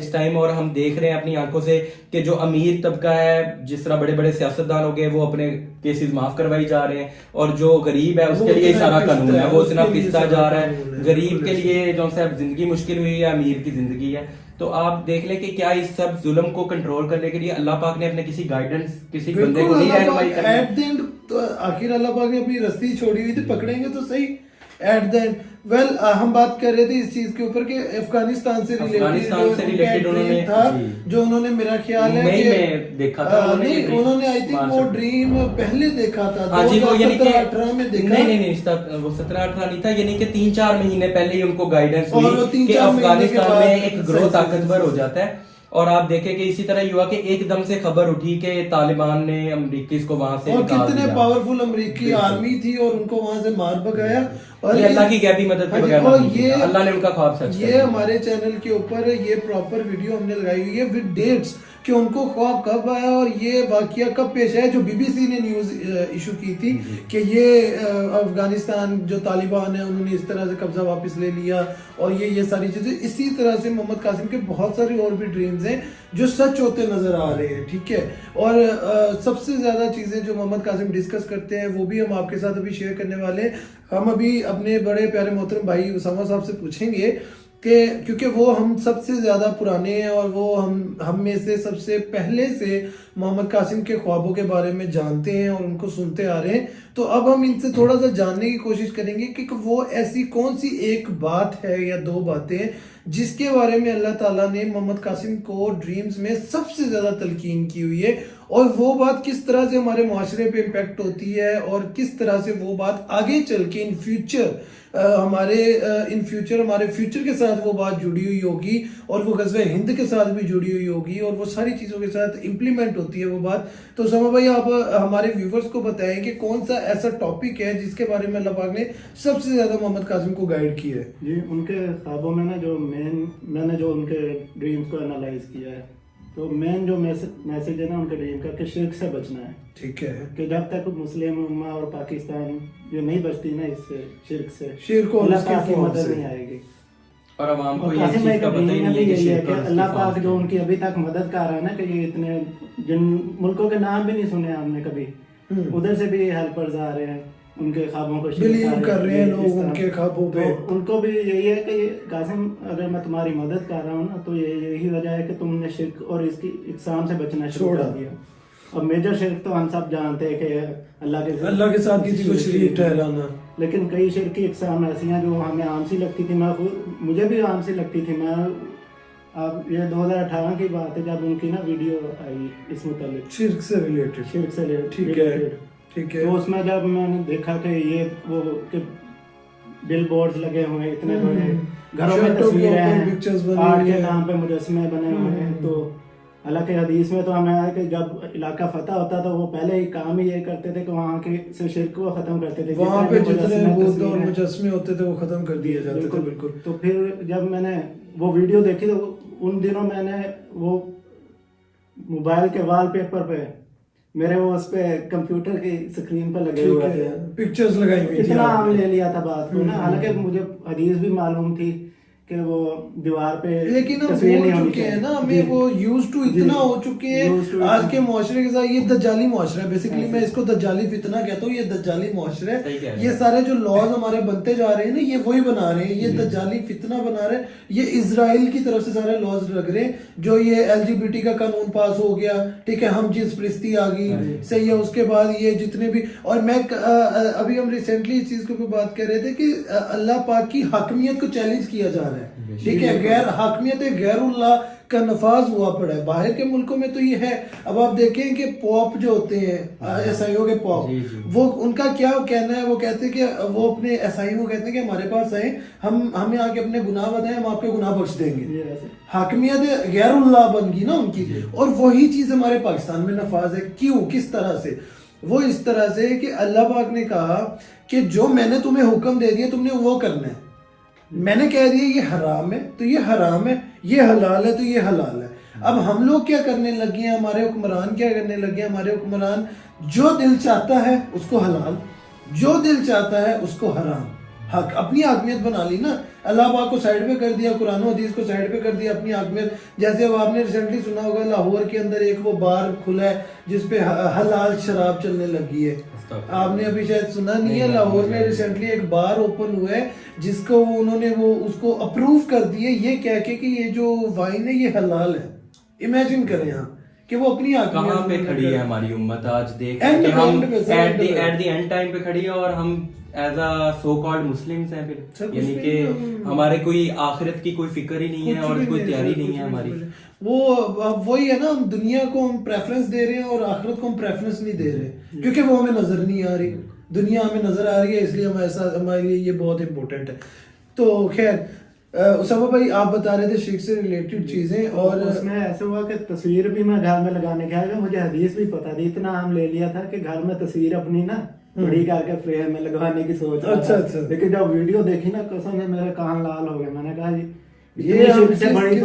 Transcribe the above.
اس time, اور ہم دیکھ رہے ہیں اپنی آنکھوں سے کہ جو امیر طبقہ ہے، جس طرح بڑے بڑے سیاستدان ہو گئے، وہ اپنے کیسز معاف کروائی جا رہے ہیں، اور جو غریب ہے اس کے لیے سارا قانون ہے، وہ اتنا پستا جا رہا ہے. غریب کے لیے جو صاحب زندگی مشکل ہوئی ہے، امیر کی زندگی ہے. تو آپ دیکھ لیں کہ کیا اس سب ظلم کو کنٹرول کرنے کے لیے اللہ پاک نے اپنے کسی گائیڈنس کسی بندے کو نہیں رہنمائی کرنی؟ ایٹ دی اینڈ آخر اللہ پاک نے اپنی رسی چھوڑی ہوئی تھی، پکڑیں گے تو صحیح. ایٹ دی اینڈ ہم بات کر رہے تھے اس چیز کے اوپر کہ افغانستان سے ریلیٹڈ تھا، جو انہوں نے میرا خیال ہے کہ دیکھا تھا، نہیں انہوں نے آئی تھنک وہ ڈریم پہلے دیکھا تھا، 2017-18 میں دیکھا. نہیں وہ 17-18 نہیں تھا، یعنی کہ 3-4 مہینے پہلے ہی ان کو گائیڈنس ملی کہ افغانستان میں ایک گروہ طاقتور ہو جاتا ہے. اور آپ دیکھیں کہ اسی طرح یہ ہوا کہ ایک دم سے خبر اٹھی کہ طالبان نے امریکیز کو وہاں سے نکال دیا، اور کتنے پاورفل امریکی آرمی تھی اور ان کو وہاں سے مار بھگایا. اور یہ اللہ کی غیبی مدد کے بغیر اللہ نے ان کا خواب سچ کیا. یہ ہمارے چینل کے اوپر یہ پراپر ویڈیو ہم نے لگائی ہوئی ہے ود ڈیٹس کہ ان کو خواب کب آیا اور یہ واقعہ کب پیش آیا. جو BBC نے نیوز ایشو کی تھی کہ یہ افغانستان جو طالبان ہیں انہوں نے اس طرح سے قبضہ واپس لے لیا، اور یہ ساری چیزیں. اسی طرح سے محمد قاسم کے بہت سارے اور بھی ڈریمز ہیں جو سچ ہوتے نظر آ رہے ہیں. ٹھیک ہے، اور سب سے زیادہ چیزیں جو محمد قاسم ڈسکس کرتے ہیں وہ بھی ہم آپ کے ساتھ ابھی شیئر کرنے والے ہیں. ہم ابھی اپنے بڑے پیارے محترم بھائی اسامہ صاحب سے پوچھیں گے کہ کیونکہ وہ ہم سب سے زیادہ پرانے ہیں اور وہ ہم میں سے سب سے پہلے سے محمد قاسم کے خوابوں کے بارے میں جانتے ہیں اور ان کو سنتے آ رہے ہیں. تو اب ہم ان سے تھوڑا سا جاننے کی کوشش کریں گے کہ وہ ایسی کون سی ایک بات ہے یا دو باتیں جس کے بارے میں اللہ تعالیٰ نے محمد قاسم کو ڈریمز میں سب سے زیادہ تلقین کی ہوئی ہے، اور وہ بات کس طرح سے ہمارے معاشرے پہ امپیکٹ ہوتی ہے، اور کس طرح سے وہ بات آگے چل کے ان فیوچر ہمارے فیوچر کے ساتھ وہ بات جڑی ہوئی ہوگی، اور وہ غزوہ ہند کے ساتھ بھی جڑی ہوئی ہوگی، اور وہ ساری چیزوں کے ساتھ امپلیمنٹ ہوتی ہے وہ بات. تو سما بھائی آپ ہمارے ویورز کو بتائیں کہ کون سا ایسا ٹاپک ہے جس کے بارے میں اللہ پاک نے سب سے زیادہ محمد قاسم کو گائیڈ کیا ہے؟ جی، ان کے خوابوں میں نا جو میں نے جو ان کے ڈریمز کو انالائز کیا ہے، تو مین جو میسج ہے نا ان کے ڈریم کا کہ شرک سے بچنا ہے. ٹھیک ہے، کہ جب تک مسلم امہ اور پاکستان یہ نہیں بچتی نا اس سے شرک کو اللہ پاک کی مدد نہیں آئے گی. اور عوام کو یہ چیز کا پتہ ہی نہیں ہے کہ اللہ پاک جو ان کی ابھی تک مدد کر رہا ہے نا، کہ یہ اتنے جن ملکوں کے نام بھی نہیں سنے ہم نے کبھی، ادھر سے بھی ہیلپرز آ رہے ہیں ان کے خوابوں کو بلیو کر رہے ہیں لوگ ان کے خوابوں پہ. ان کو بھی یہی ہے کہ قاسم اگر میں تمہاری مدد کر رہا ہوں نا، تو یہی وجہ ہے کہ تم نے شرک اور اس کی اقسام سے بچنا شروع کر دیا. اور میجر شرک تو ہم سب جانتے ہیں کہ اللہ کے ساتھ کسی کو شریک ٹھہرانا، لیکن کئی شرک کی اقسام ایسی ہیں جو ہمیں عام سی لگتی تھی. مجھے بھی عام سی لگتی تھی. میں اب یہ 2018 کی بات ہے جب ان کی نا ویڈیو آئی اس متعلق شرک سے ریلیٹڈ. ٹھیک ہے، تو اس میں جب میں نے دیکھا کہ یہ وہ کہ بل بورڈز لگے ہوئے ہیں اتنے بڑے، گھروں میں تصویریں ہیں، آرٹ کے نام پہ مجسمے بنے ہوئے ہیں. تو حالانکہ حدیث میں تو ہمیں آیا کہ جب علاقہ فتح ہوتا تھا وہ پہلے ہی کام ہی یہ کرتے تھے کہ وہاں کے سے شرک کو ختم کرتے تھے، وہاں پہ جتنے بت اور مجسمے ہوتے تھے وہ ختم کر دیے جاتے تھے. بالکل. تو پھر جب میں نے وہ ویڈیو دیکھی تو ان دنوں میں نے وہ موبائل کے وال پیپر پہ میرے وہ اس پہ کمپیوٹر کی سکرین پہ لگے ہوئے تھے، پکچرز لگائی ہوئی تھی. اتنا عام لے لیا تھا بات کو نا، حالانکہ مجھے حدیث بھی معلوم تھی کہ وہ دیوار پہ لیکن ہم بول چکے ہیں نا، ہمیں وہ یوز ٹو اتنا ہو چکے ہیں آج کے معاشرے کے ساتھ. یہ دجالی معاشرہ ہے بیسیکلی، میں اس کو دجالی فتنہ کہتا ہوں. یہ دجالی معاشرہ ہے. یہ سارے جو لاز ہمارے بنتے جا رہے ہیں نا، یہ وہی بنا رہے ہیں. یہ دجالی فتنہ بنا رہے ہیں. یہ اسرائیل کی طرف سے سارے لاز لگ رہے ہیں. جو یہ LGBT کا قانون پاس ہو گیا، ٹھیک ہے، ہم جنس پرستی آ گئی، صحیح ہے. اس کے بعد یہ جتنے بھی، اور میں ابھی ہم ریسنٹلی اس چیز کو بات کر رہے تھے کہ اللہ پاک کی حاکمیت کو چیلنج کیا جا رہا ہے. ٹھیک ہے، غیر حاکمیت غیر اللہ کا نفاذ ہوا پڑا ہے. باہر کے ملکوں میں تو یہ ہے. اب آپ دیکھیں کہ پوپ جو ہوتے ہیں عیسائیوں کے پوپ، وہ ان کا کیا کہنا ہے؟ وہ کہتے ہیں کہ وہ اپنے عیسائیوں کو کہتے ہیں کہ ہمارے پاس آئیں، ہمیں آ کے اپنے گناہ بتائیں، ہم آپ کے گناہ بخش دیں گے. حاکمیت غیر اللہ بن گئی نا ان کی. اور وہی چیز ہمارے پاکستان میں نفاذ ہے. کیوں؟ کس طرح سے؟ وہ اس طرح سے کہ اللہ پاک نے کہا کہ جو میں نے تمہیں حکم دے دیا تم نے وہ کرنا ہے. میں نے کہہ دیا یہ حرام ہے تو یہ حرام ہے، یہ حلال ہے تو یہ حلال ہے. اب ہم لوگ کیا کرنے لگے ہیں؟ ہمارے حکمران کیا کرنے لگے ہیں؟ ہمارے حکمران جو دل چاہتا ہے اس کو حلال، جو دل چاہتا ہے اس کو حرام. اپنی حاکمیت بنا لی نا, اللہ پاک کو سائڈ پہ کر دیا, قرآن و حدیث کو سائڈ پہ کر دیا, اپنی حاکمیت. جیسے اب آپ نے ریسنٹلی سنا ہوگا لاہور کے اندر ایک وہ بار کھلا ہے جس پہ حلال شراب چلنے لگی ہے, آپ نے ابھی شاید سنا نہیں ہے. لاہور میں ریسنٹلی ایک بار اوپن ہوا ہے جس کو انہوں نے وہ اس کو اپروو کر دیے یہ کہہ کے کہ یہ جو وائن ہے یہ حلال ہے. امیجن کریں آپ کہ وہ اپنی کہاں پہ کھڑی ہے ہماری امت آج, دیکھ کہ ہم ایٹ دی اینڈ ٹائم پہ کھڑی ہے, اور ہم as a so called Muslims ہیں پھر, یعنی کہ ہمارے کوئی آخرت کی کوئی فکر ہی نہیں ہے اور کوئی تیاری نہیں ہے ہماری. وہ وہی ہے نا, ہم دنیا کو ہم پریفرنس دے رہے ہیں اور آخرت کو ہم پریفرنس نہیں دے رہے کیونکہ وہ ہمیں نظر نہیں آ رہی. دنیا ہمیں نظر آ رہی ہے اس لیے ہمارے لیے یہ بہت امپورٹنٹ ہے. تو خیر اسامہ بھائی آپ بتا رہے تھے شرک سے ریلیٹڈ چیزیں, اور اس میں ایسا ہوا کہ تصویر بھی میں گھر میں لگانے کے آیا, مجھے حدیث بھی پتا تھی, اتنا ہم لے لیا تھا کہ گھر میں تصویر اپنی نا بڑی کر کے فریم میں لگوانے کی سوچ رہا تھا. لیکن جب ویڈیو دیکھی نا قسم سے میرے کان لال ہو گئے. میں نے کہا جی یہ شرک سے بڑی